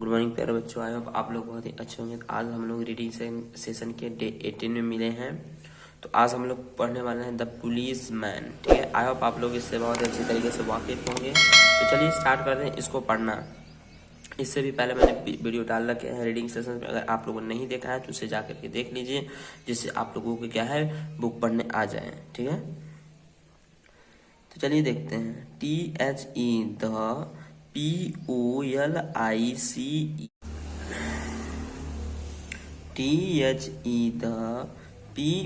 Good morning प्यारे बच्चों, I hope आप लोग बहुत ही अच्छे होंगे। तो आज हम लोग रीडिंग सेशन के डे 18 में मिले हैं। तो आज हम लोग पढ़ने वाले हैं द पुलिस मैन। ठीक है, आई होप आप लोग इससे बहुत अच्छी तरीके से वाकिफ होंगे। तो चलिए स्टार्ट करते हैं इसको पढ़ना। इससे भी पहले मैंने वीडियो डाल रखे हैं रीडिंग सेशन में, अगर आप लोगों ने नहीं देखा है तो उसे जा करके देख लीजिए, जिससे आप लोगों को क्या है बुक पढ़ने आ जाए। ठीक है, तो चलिए देखते हैं। THE the POLICE THE the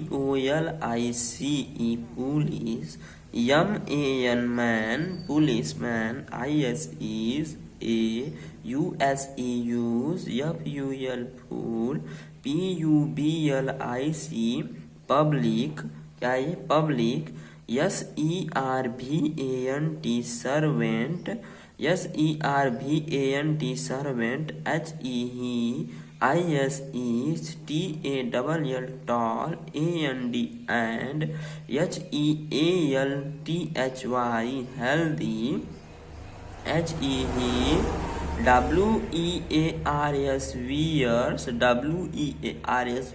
POLICE police, MAN policeman, ISES a USEUs FUL fool, PUBLIC public, क्या ये public, SERVANT servant, SERVANT servant, HEISES TALL tall, AND and, HEALTHY healthy, WEARS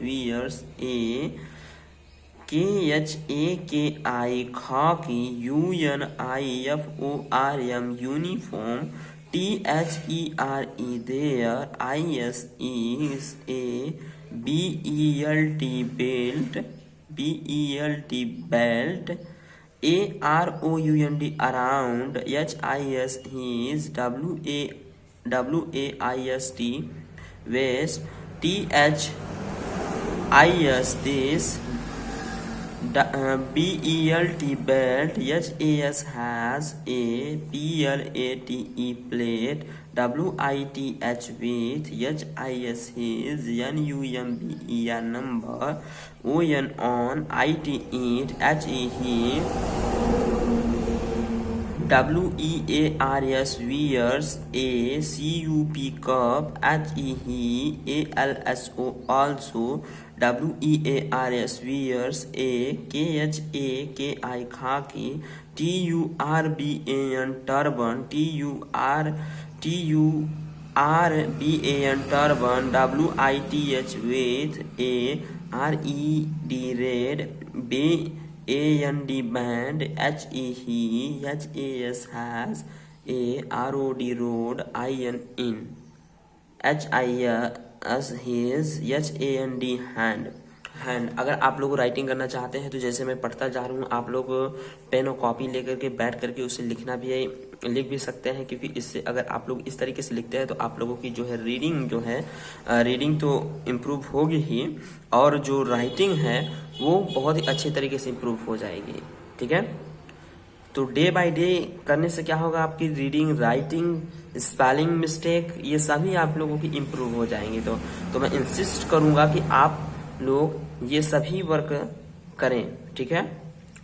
wears, a KHAKI khaki, UNIFORM uniform, THERE there, ISES a BELT belt, AROUND around, HIS his, WAIST waist, THIS this, BELT belt, HAS has, a PLATE plate, WITH with, HIS his, NUMBE number, ON on, IT it, HE he, WEARS wears, a CUP cup, HE ALSO also, WEARS wears, a KHAKI khaki, TURBAN turban, TURBAN turban, WITH with, a RED red, AND band, HE he, HAS has, a ROD road, IN in, HIS his, HAND hand. अगर आप लोग writing करना चाहते हैं तो जैसे मैं पढ़ता जा रहा हूँ, आप लोग पेन और कॉपी लेकर के बैठ करके उसे लिखना भी है, लिख भी सकते हैं, क्योंकि इससे अगर आप लोग इस तरीके से लिखते हैं तो आप लोगों की जो है रीडिंग तो इम्प्रूव होगी ही, और जो राइटिंग है वो बहुत ही अच्छे तरीके से इम्प्रूव हो जाएगी। ठीक है, तो डे बाय डे करने से क्या होगा, आपकी रीडिंग, राइटिंग, स्पेलिंग मिस्टेक, ये सभी आप लोगों की इम्प्रूव हो जाएंगी। तो मैं इंसिस्ट करूंगा कि आप लोग ये सभी वर्क करें। ठीक है,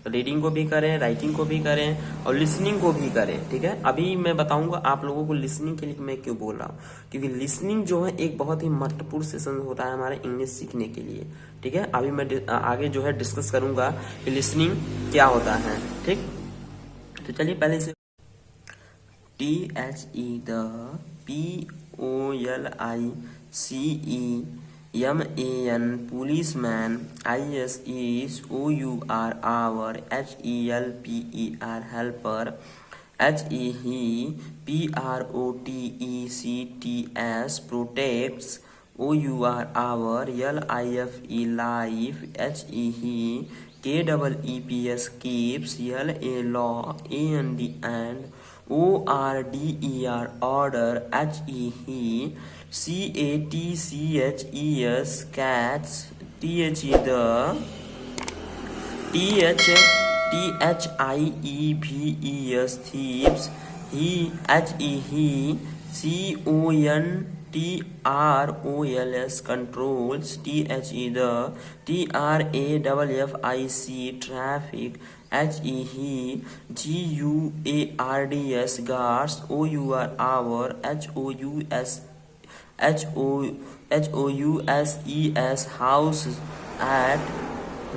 रीडिंग को भी करें, राइटिंग को भी करें और लिसनिंग को भी करें। ठीक है, अभी मैं बताऊंगा आप लोगों को लिसनिंग के लिए मैं क्यों बोल रहा हूँ, क्योंकि लिसनिंग जो है एक बहुत ही महत्वपूर्ण सेशन होता है हमारे इंग्लिश सीखने के लिए। ठीक है, अभी मैं आगे जो है डिस्कस करूंगा कि लिसनिंग क्या होता है। ठीक, तो चलिए पहले से THE the POLICE MAN policeman, ISES OUR hour, HELPER helper, HE PROTECTS protects, OUR hour, LIFE life, HE KEEPS keeps, LA law, AND ORDER order, HE CATCHES cats, THE the THIEVES thieves, he he CONTROLS controls, THE the TRAFFIC traffic, HE GUARDS guards, OUR hour, HOUSES house at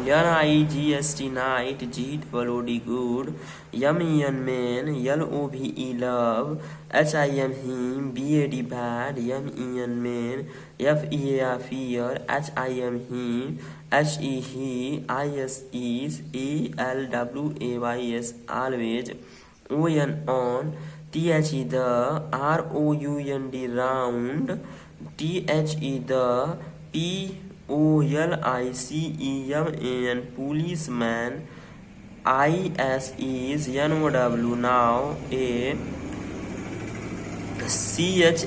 NIGST night, GOOD good, MEN man, LOVE love, HIM him, BAD bad, MEN man, FEAR fear, HIM him, HE he, IS is, ALWAYS always, ON on, THE the, ROUND round, THE the, POLICEMAN policeman, IS is, NOW now,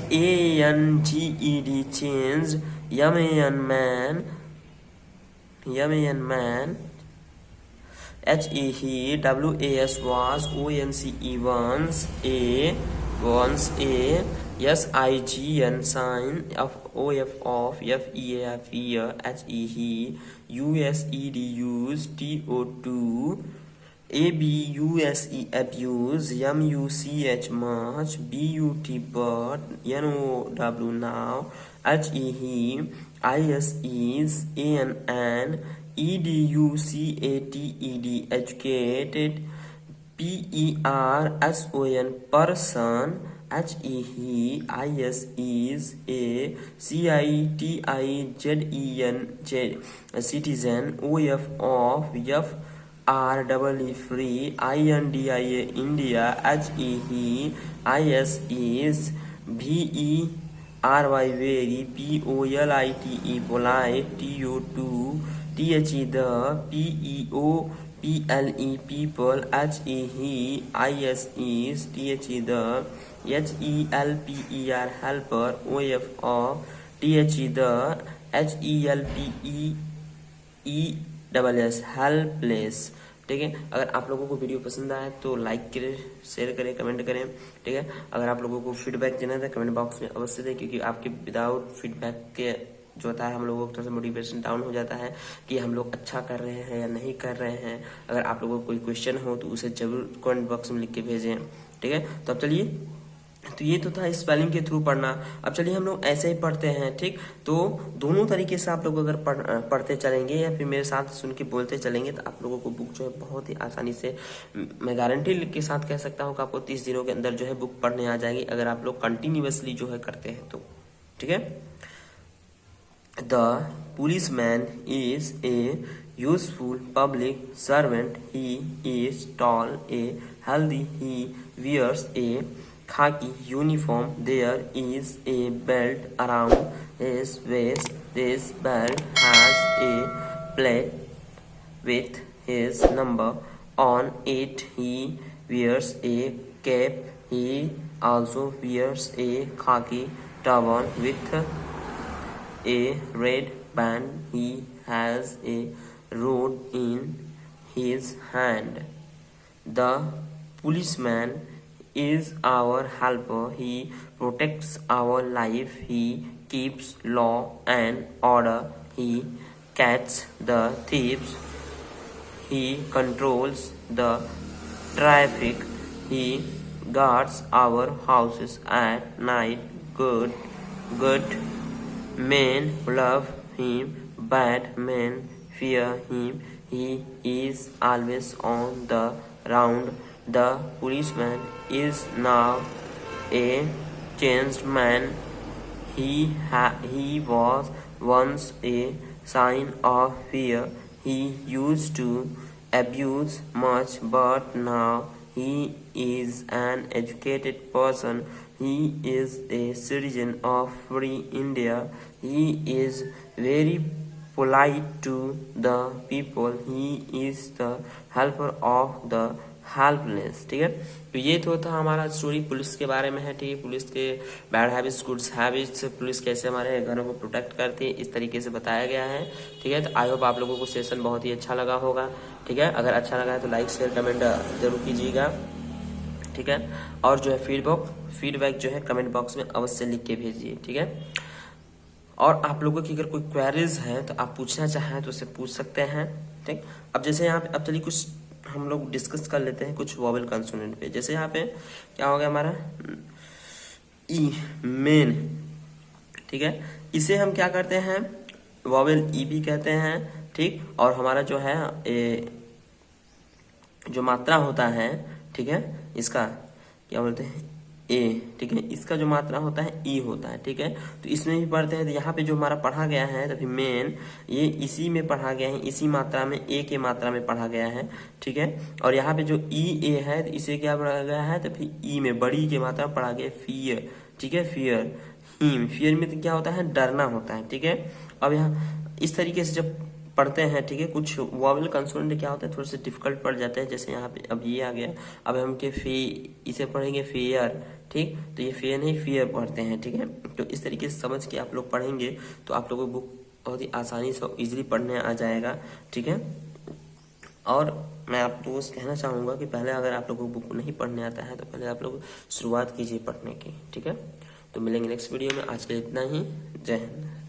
CHANGED changed, MAN man, HE he, WAS was, ONCE once, SIGN sign, OF of, FEAR fear, HE he, USED use, TO2, ABUSE abuse, MUCH much, BUT but, NOW now, HE he, IS is, ANN, EDUCATED educated, PERSON person, HE he, IS is, CITIZEN citizen, OF of, FREE free, INDIA India, HE he, IS is, VERY very, POLITE polite, TO2, THE the, PEOPLE people, HE he, IS is, THE the, HELPER helper, OF of, THE the, HELPESS helpless। ठीक है, अगर आप लोगों को video पसंद आए तो like करें, शेयर करें, कमेंट करें। ठीक है, अगर आप लोगों को फीडबैक देना है कमेंट बॉक्स में अवश्य दें, क्योंकि आपके विदाउट फीडबैक के जो होता है हम लोगों को थोड़ा सा मोटिवेशन डाउन हो जाता है कि हम लोग अच्छा कर रहे हैं या नहीं कर रहे हैं। अगर आप लोगों को कोई क्वेश्चन हो तो उसे जरूर कमेंट बॉक्स में लिख के भेजें। ठीक है, तो अब चलिए, तो ये तो था स्पेलिंग के थ्रू पढ़ना। अब चलिए हम लोग ऐसे ही पढ़ते हैं। ठीक, तो दोनों तरीके से आप लोग अगर पढ़ते चलेंगे या फिर मेरे साथ सुन के बोलते चलेंगे तो आप लोगों को बुक जो है बहुत ही आसानी से, मैं गारंटी के साथ कह सकता हूँ कि आपको 30 दिनों के अंदर जो है बुक पढ़ने आ जाएगी, अगर आप लोग कंटिन्यूअसली जो है करते हैं तो। ठीक है, the policeman is a useful public servant, he is tall, a healthy, he wears a khaki uniform, there is a belt around his waist, this belt has a plate with his number on it, he wears a cap, he also wears a khaki turban with a red band, he has a rod in his hand, the policeman is our helper, he protects our life, he keeps law and order, he catches the thieves, he controls the traffic, he guards our houses at night, good men love him, bad men fear him, he is always on the round, the policeman is now a changed man, he was once a sign of fear, he used to abuse much but now he is an educated person, he is a citizen of free India, he is very polite to the people, he is the helper of the helpless. ठीक है, तो ये तो था हमारा story police के बारे में है। ठीक है, पुलिस के bad habits, good habits, police कैसे हमारे घरों को प्रोटेक्ट करती है, इस तरीके से बताया गया है। ठीक है, तो आई होप आप लोगों को सेशन बहुत ही अच्छा लगा होगा। ठीक है, अगर अच्छा लगा है तो लाइक शेयर कमेंट जरूर कीजिएगा। ठीक है, और जो है फीडबैक जो है कमेंट बॉक्स में अवश्य लिख के भेजिए। ठीक है, और आप लोगों की अगर कोई क्वेरीज है तो आप पूछना चाहें तो उसे पूछ सकते हैं। ठीक, अब जैसे यहाँ पे अब चलिए कुछ हम लोग डिस्कस कर लेते हैं कुछ वॉवेल कंसोनेंट पे। जैसे यहाँ पे क्या हो गया हमारा ई मेन। ठीक है, इसे हम क्या करते हैं, वॉवेल ई भी कहते हैं, ठीक। और हमारा जो है जो मात्रा होता है, ठीक है, इसका क्या बोलते हैं ए, ठीक है, इसका जो मात्रा होता है ई होता है, ठीक है। तो इसमें भी पढ़ते हैं, तो यहाँ पे जो हमारा पढ़ा गया है तो फिर मेन ये इसी में पढ़ा गया है, इसी मात्रा में ए के मात्रा में पढ़ा गया है, ठीक है। और यहाँ पे जो ई ए है तो इसे क्या पढ़ा गया है, तो फिर ई में बड़ी के मात्रा में पढ़ा गया फियर, ठीक है, फियर हिम, फियर में तो क्या होता है, डरना होता है, ठीक है। अब यहाँ इस तरीके से जब पढ़ते हैं, ठीक है, कुछ वॉवल कंसोनेंट क्या होता है थोड़े से डिफिकल्ट पड़ जाते हैं, जैसे यहाँ पे अब ये आ गया, अब हम के फे इसे पढ़ेंगे फेयर, ठीक। तो ये फेयर नहीं फियर पढ़ते हैं, ठीक है। तो इस तरीके से समझ के आप लोग पढ़ेंगे तो आप लोगों को बुक बहुत ही आसानी से इजीली पढ़ने आ जाएगा, ठीक है। और मैं आप लोगों से कहना चाहूँगा कि पहले अगर आप लोगों को बुक नहीं पढ़ने आता है तो पहले आप लोग शुरुआत कीजिए पढ़ने की, ठीक है। तो मिलेंगे नेक्स्ट वीडियो में, आज के लिए इतना ही, जय हिंद।